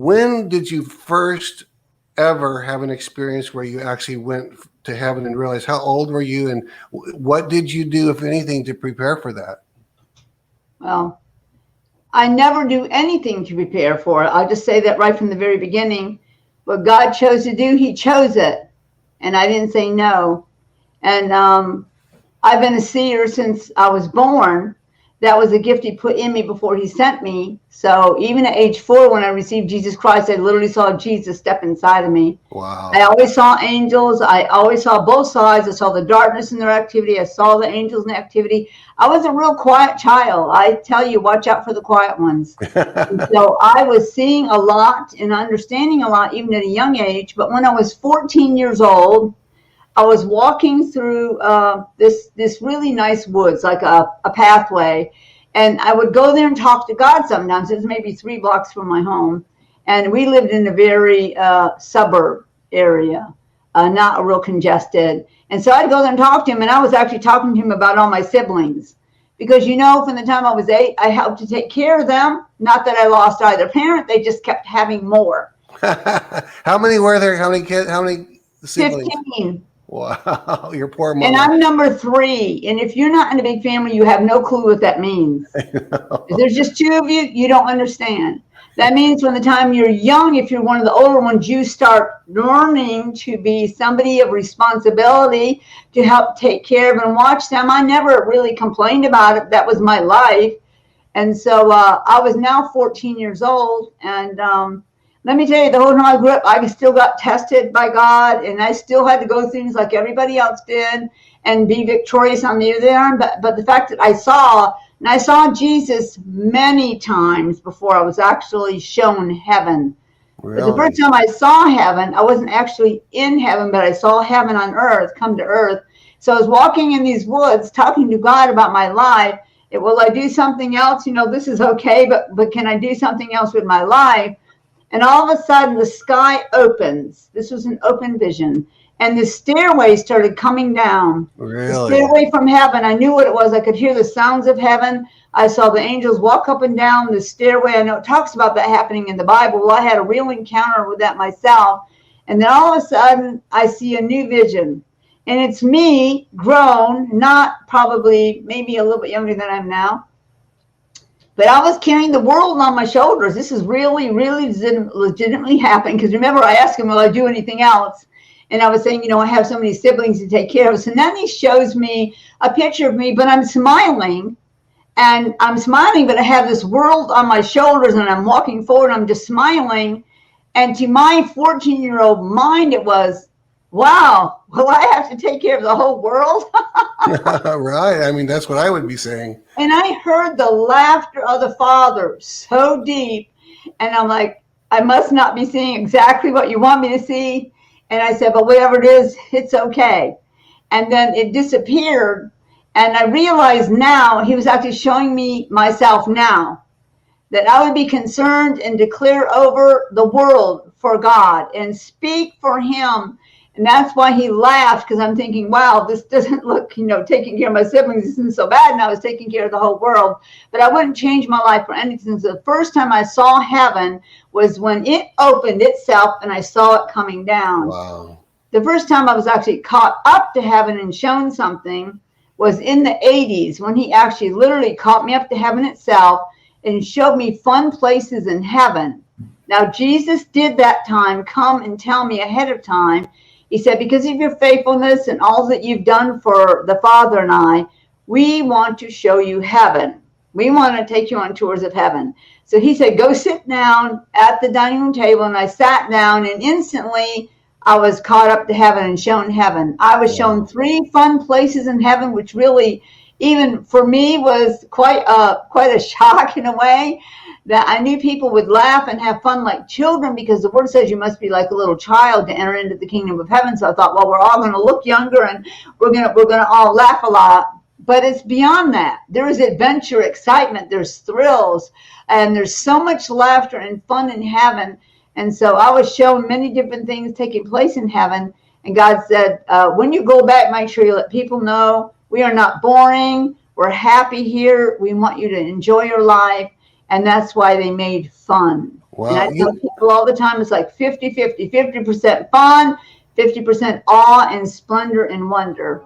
when did you first ever have an experience where you actually went to heaven and realized? How old were you, and what did you do, if anything, to prepare for that? Well, I never do anything to prepare for it. I'll just say that right from the very beginning. What God chose to do, he chose it. And I didn't say no. And I've been a seer since I was born. That was a gift he put in me before he sent me. So even at age 4, when I received Jesus Christ, I literally saw Jesus step inside of me. Wow. I always saw angels. I always saw both sides. I saw the darkness in their activity. I saw the angels in the activity. I was a real quiet child. I tell you, watch out for the quiet ones. So I was seeing a lot and understanding a lot, even at a young age. But when I was 14 years old, I was walking through this really nice woods, like a pathway, and I would go there and talk to God sometimes. It was maybe 3 blocks from my home, and we lived in a very suburb area, not a real congested. And so I'd go there and talk to him, and I was actually talking to him about all my siblings, because from the time I was 8, I helped to take care of them. Not that I lost either parent; they just kept having more. How many were there? How many kids? How many siblings? 15. Wow, your poor mother. And I'm number 3. And if you're not in a big family, you have no clue what that means. If there's just 2 of you, you don't understand. That means from the time you're young, if you're one of the older ones, you start learning to be somebody of responsibility to help take care of and watch them. I never really complained about it. That was my life. And so I was now 14 years old, and let me tell you, the whole time I grew up, I still got tested by God, and I still had to go through things like everybody else did and be victorious on the other end. But the fact that I saw Jesus many times before I was actually shown heaven. Really? But the first time I saw heaven, I wasn't actually in heaven, but I saw heaven on earth come to earth. So I was walking in these woods talking to God about my life. Will I do something else? This is okay, but can I do something else with my life? And all of a sudden, the sky opens. This was an open vision. And the stairway started coming down. Really? The stairway from heaven. I knew what it was. I could hear the sounds of heaven. I saw the angels walk up and down the stairway. I know it talks about that happening in the Bible. Well, I had a real encounter with that myself. And then all of a sudden, I see a new vision. And it's me, grown, not probably, maybe a little bit younger than I am now. But I was carrying the world on my shoulders. This is really, really legitimately happening. Because remember, I asked him, will I do anything else? And I was saying, I have so many siblings to take care of. So then he shows me a picture of me, but I'm smiling. And I'm smiling, but I have this world on my shoulders, and I'm walking forward. I'm just smiling. And to my 14-year-old mind, it was, wow, will I have to take care of the whole world? Right. I mean, that's what I would be saying. And I heard the laughter of the Father so deep. And I'm like, I must not be seeing exactly what you want me to see. And I said, but whatever it is, it's okay. And then it disappeared. And I realized now he was actually showing me myself now, that I would be concerned and declare over the world for God and speak for him. And that's why he laughed, because I'm thinking, wow, this doesn't look, taking care of my siblings isn't so bad. And I was taking care of the whole world. But I wouldn't change my life for anything. So the first time I saw heaven was when it opened itself and I saw it coming down. Wow. The first time I was actually caught up to heaven and shown something was in the 80s, when he actually literally caught me up to heaven itself and showed me fun places in heaven. Now, Jesus did that time come and tell me ahead of time. He said, because of your faithfulness and all that you've done for the Father and I, we want to show you heaven. We want to take you on tours of heaven. So he said, go sit down at the dining room table. And I sat down, and instantly I was caught up to heaven and shown heaven. I was shown 3 fun places in heaven, which really, even for me, was quite a shock in a way. That I knew people would laugh and have fun like children, because the word says you must be like a little child to enter into the kingdom of heaven. So I thought, well, we're all going to look younger, and we're going to all laugh a lot. But it's beyond that. There is adventure, excitement, there's thrills, and there's so much laughter and fun in heaven. And so I was shown many different things taking place in heaven. And God said, when you go back, make sure you let people know we are not boring. We're happy here. We want you to enjoy your life. And that's why they made fun. And I Well, tell people all the time, it's like 50-50, 50% fun, 50% awe and splendor and wonder.